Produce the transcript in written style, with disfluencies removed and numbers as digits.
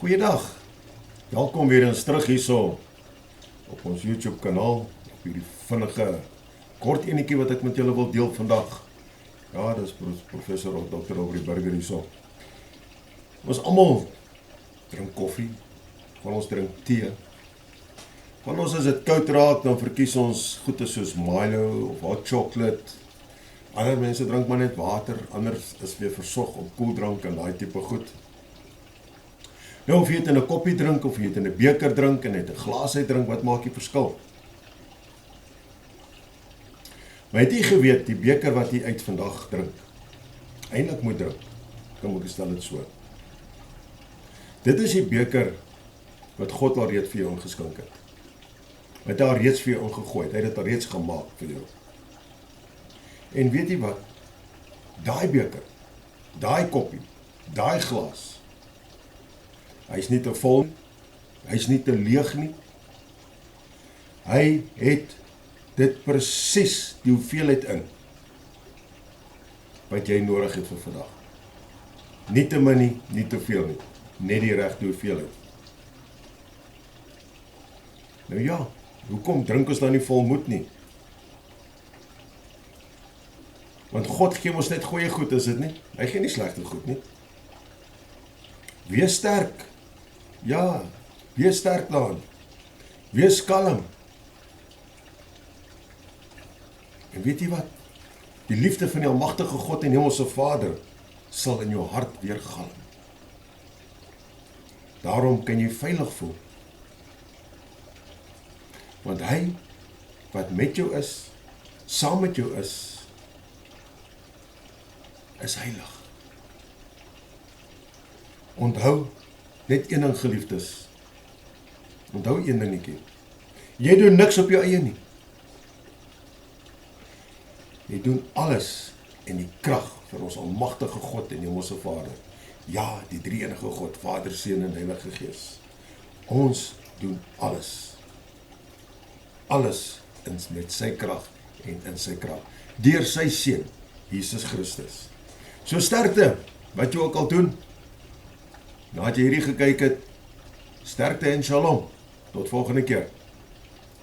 Goeiedag, welkom weer eens terug hierso op ons YouTube kanaal, op hierdie vinnige kort enetjie wat ek met julle wil deel vandag. Ja, dis professor Dr. Aubrey Burger hierso. Ons almal drink koffie, van ons drink tee. Van ons as dit koud raak, dan verkies ons goeie soos Milo of hot chocolate. Ander mense drink maar net water, anders is weer versog op koeldrank en daai tipe goed. Nou, of jy het in 'n koppie drink, of jy het in 'n beker drink, en net 'n glas uit drink, wat maak die verskil? Maar het jy geweet, die beker wat jy uit vandag drink, eintlik moet drink, kom ek stel dit so. Dit is die beker wat God al reeds vir jou ingeskink het. Hy het daar reeds vir jou ingegooi, hy het dit al reeds gemaak vir jou. En weet jy wat? Daai beker, daai koppie, daai glas, hy is nie te vol, hy is nie te leeg nie. Hy het dit presies die hoeveelheid in wat jy nodig het vir vandag. Nie te min nie, nie te veel nie, net die regte hoeveelheid. Nou ja, hoekom drink ons dan nie volmoed nie? Want God gee ons net goeie goed, is dit nie? Hy gee nie slegte goed nie. Wees sterk. Ja, wees sterk daarin. Wees kalm. En weet jy wat? Die liefde van die almagtige God en Hemelse Vader sal in jou hart weer galm. Daarom kan jy veilig voel. Want hy wat met jou is, saam met jou is heilig. Onthou net een ding, geliefdes. Onthou een dingetjie. Jy doen niks op jou eie nie. Jy doen alles in die krag van ons almagtige God en Hemelse Vader. Ja, die drie enige God, Vader, Seun en Heilige Gees. Ons doen alles. Alles met sy krag en in sy krag. Deur sy Seun, Jesus Christus. So sterkte, wat jy ook al doen. Nadat jy hierdie gekyk het, sterkte en shalom. Tot volgende keer.